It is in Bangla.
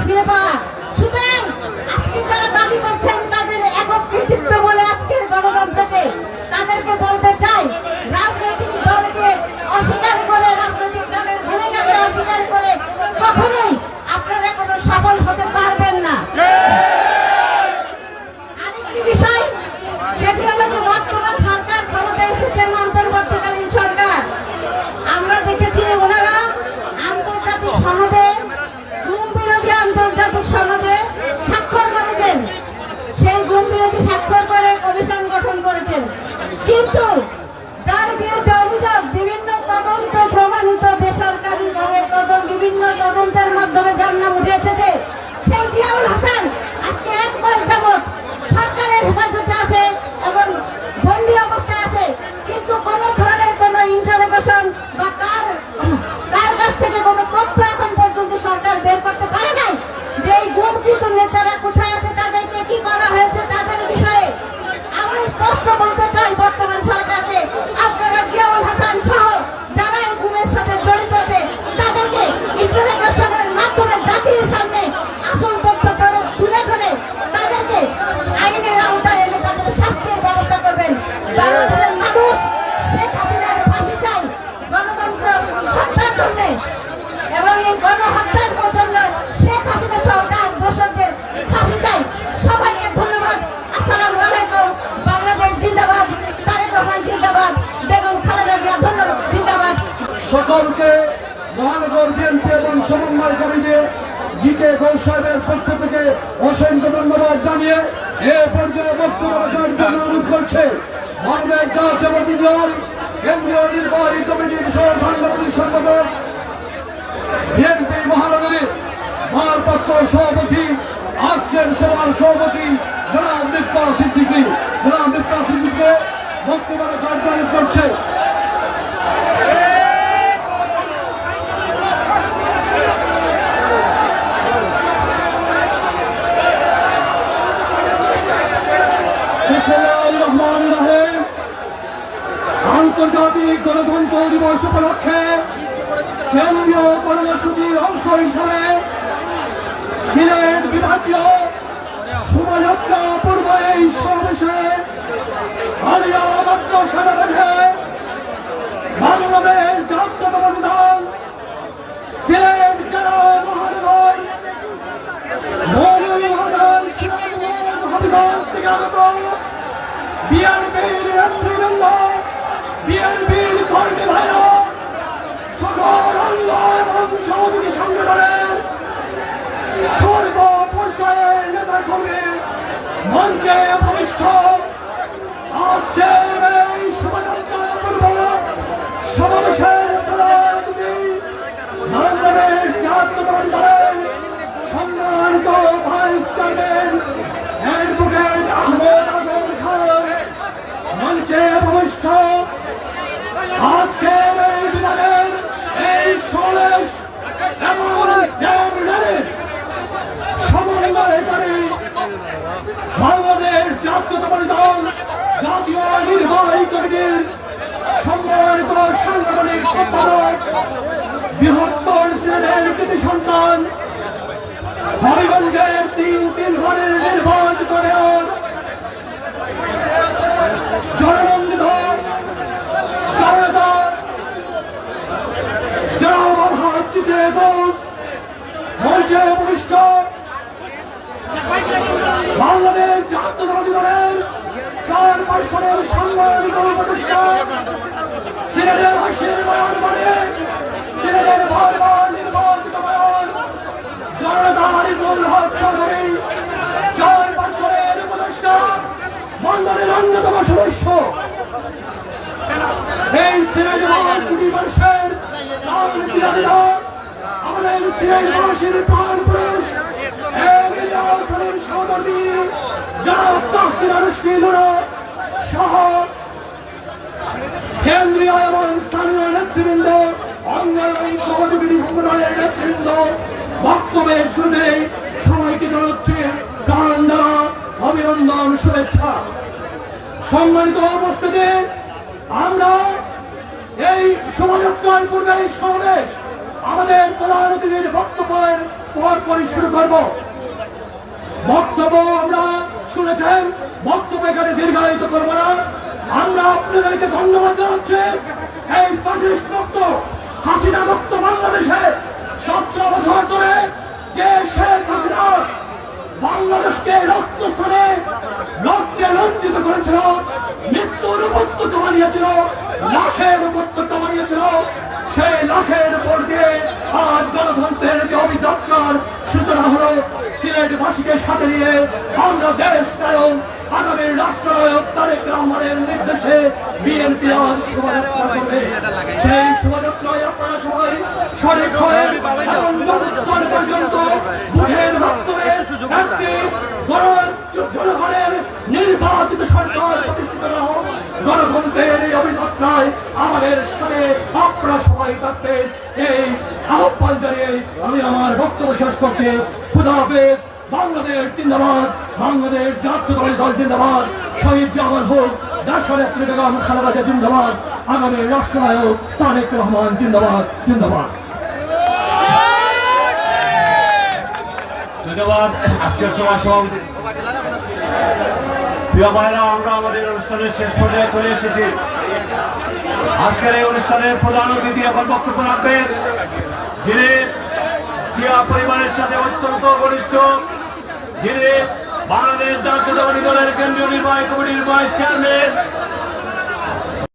ফিরে পাওয়া। সুতরাং আজকে যারা দাবি করছেন তাদের একক কৃতিত্ব বলে আজকের গণতন্ত্রকে, তাদেরকে বলতে চাই, রাজনৈতিক দলকে অস্বীকার করে, রাজনৈতিক দলের ভূমিকাকে অস্বীকার করে কখনোই আপনারা কোনো সফল হতে পারবেন না। আরেকটি বিষয়, সেটি হলো যে বর্তমান সরকার ক্ষমতায় এসেছেন অন্তর্বর্তীকালীন সরকার। আমরা দেখেছি ওনারা আন্তর্জাতিক সনদে, গুম বিরোধী আন্তর্জাতিক সনদে স্বাক্ষর করেছেন। সেই গুম বিরোধী স্বাক্ষর করে কমিশন গঠন করেছেন, কিন্তু যার বিরুদ্ধে অভিযোগ বিভিন্ন তদন্ত প্রমাণিত বেসরকারিভাবে বিভিন্ন তদন্তের মাধ্যমে যার নাম উঠে এসেছে, সেই জিয়াউল হাসান আজকে 1 মাস যাবৎ সরকারের হেফাজতে আছে এবং বন্দী অবস্থায় আছে, কিন্তু কোনো ধরনের কোনো ইন্টারোগেশন বা কার কাছ থেকে কোনো তথ্য এখন পর্যন্ত সরকার বের করতে পারে নাই যে এই গুমকৃত নেতারা কোথায় আছে, তাদেরকে কি করা হয়েছে তাদের বিষয়ে। আমরা স্পষ্ট বলতে চাই বর্তমান সরকারকে, আপনারা জিয়াউল হাসান সহ যারা এই গুমের সাথে জড়িত আছে তাদেরকে ইন্টারোগেশনের মাধ্যমে জাতির সামনে আসল তথ্য তুলে ধরে তাদেরকে আইনের আওতায় এনে তাদের শাস্তির ব্যবস্থা করবেন। বাংলাদেশের মানুষ শেখ হাসিনার ফাঁসি চাই গণতন্ত্র হত্যার জন্য, এবং এই গণহত্যার জন্য শেখ হাসিনা সহ তার দোষরদের ফাঁসি চাই। সবাইকে ধন্যবাদ। আসসালামু আলাইকুম। বাংলাদেশ জিন্দাবাদ, তারেক রহমান জিন্দাবাদ, বেগম খালেদা জিয়া জিন্দাবাদ। সকলকে মহানগর বিএনপি এবং সমন্বয়কারীদের জিকে ঘোষ সাহেবের পক্ষ থেকে অসংখ্য ধন্যবাদ জানিয়ে এ পর্যায়ে বক্তব্য রাখার জন্য অনুরোধ করছে বাংলাদেশ জাতীয়তাবাদী দল কেন্দ্রীয় নির্বাহী কমিটির সহ সাংগঠনিক সম্পাদক, বিএনপি মহানগরীর ভারপ্রাপ্ত সভাপতি, আজকের সভার সভাপতি জনাব মিফতাহ সিদ্দিকী। জনাব মিফতাহ সিদ্দিকীকে বক্তব্য রাখার জন্য অনুরোধ করছে। আন্তর্জাতিক গণতন্ত্র দিবস উপলক্ষে কেন্দ্রীয় কর্মসূচির অংশ হিসাবে সিলেট বিভাগীয় শোভাযাত্রা পূর্ব এই সমাবেশে আলিয়া মাদ্রাসার মাঠে বাংলাদেশ জাতীয়তাবাদী দল সিলেট জেলা মহানগর মৌলভীবাজার সিরাজগঞ্জ হবিগঞ্জ থেকে আগত বিএনপির নেতৃবৃন্দ, বিএনপির কর্মী ভাইরা, সকল অঙ্গ এবং সহযোগী সংগঠনের সর্ব পর্যায়ের নেতা কর্মী মঞ্চে উপবিষ্ট আজকের এই শোভাযাত্রা পূর্ব সমাবেশের প্রধান অতিথি বাংলাদেশ জাতীয়তাবাদী দলের সম্মানিত vice chairman advocate Ahmed Azam Khan, মঞ্চে উপবিষ্ট আজকের এই বিভাগের এই সমাবেশ এবং সমন্বয়কারী বাংলাদেশ জাতীয়তাবাদী দল জাতীয় নির্বাহী কমিটির সম্মানিত সাংগঠনিক সম্পাদক, বৃহত্তর সিলেটের কৃতি সন্তান, হবিগঞ্জের 3 নির্বাচিত মেয়র, জনানন্দিত জনতা জনাব আলহাজ জিকে ঘোষ, মঞ্চে উপবিষ্ট বাংলাদেশ জাতীয়তাবাদী দলের চেয়ারপারসনের সম্মানিত উপদেষ্টা, সিলেটের বাসীর নয়ন মানে সিলেটের বারবার নির্বাচিত মেয়র জনতা আরিফুল হক চৌধুরী, চেয়ারপারসনের উপদেষ্টা মন্ডলের অন্যতম সদস্য, এই সিলেট কোটি মানুষের আমাদের সিলেটবাসীর প্রাণ পুরুষ সহকর্মী জনাব তাহসিন আরশকি সহ কেন্দ্রীয় এবং স্থানীয় নেতৃবৃন্দ, অঙ্গনওয়াড়ি সহযোগী সংগঠনের নেতৃবৃন্দ, বক্তব্যের শুরুতে সবাইকে জানাচ্ছে প্রাণ দ্বারা অভিনন্দন, শুভেচ্ছা। সম্মানিত উপস্থিতি, আমরা এই শোভাযাত্রার পূর্বে সমাবেশ আমাদের প্রধান অতিথির বক্তব্যের পরপরই শুরু করব। বক্তব্য আমরা শুনেছেন, বক্তব্য এখানে দীর্ঘায়িত করব না। আমরা আপনাদেরকে ধন্যবাদ জানাচ্ছি। এই ফ্যাসিস্ট মুক্ত হাসিনা মুক্ত বাংলাদেশে 17 বছর ধরে যে শেখ হাসিনা বাংলাদেশকে রক্তস্থানে রক্তে লঞ্চিত করেছিল, মৃত্যুর উপত্যকা বানিয়েছিল, লাশের উপত্যকা বানিয়েছিল, সেই লাশের উপর দিয়ে আজ গণতন্ত্রের যে অভিযাত্রার সূচনা হলো, সিলেটবাসীকে সাথে নিয়ে আমরা দেশ নায়ক আগামী রাষ্ট্রনায়ক তারেক রহমানের নির্দেশে বিএনপি আজ শোভাযাত্রা করবে। সেই শোভাযাত্রায় আপনারা সবাই শরীর হয়ে এখন যতক্ষণ পর্যন্ত বুথের মাধ্যমে একটি জনগণের নির্বাচিত সরকার প্রতিষ্ঠিত না হোক, গণতন্ত্রের এই অভিযাত্রায় আমাদের সাথে আপনারা সবাই থাকবেন। এই আহ্বান জানিয়ে আমি আমার বক্তব্য শেষ করছি। খুদা হাফেজ। বাংলাদেশ জিন্দাবাদ, বাংলাদেশ জাতীয়তাবাদী দল জিন্দাবাদ, শহীদ জামাল হোক, দেশনেত্রী বেগম খালেদা জিয়া জিন্দাবাদ, আগামী রাষ্ট্রনায়ক তারেক রহমান জিন্দাবাদ জিন্দাবাদ। ধন্যবাদ। আজকের সভা সভাপতি প্রিয় ভাইরা, আমরা আমাদের অনুষ্ঠানের শেষ পর্যায়ে চলে এসেছি। আজকের এই অনুষ্ঠানের প্রধান অতিথি এখন বক্তব্য রাখবেন, যিনি জিয়া পরিবারের সাথে অত্যন্ত ঘনিষ্ঠ, যিনি বাংলাদেশ জাতীয়তাবাদী দলের কেন্দ্রীয় নির্বাহী কমিটির ভাইস চেয়ারম্যান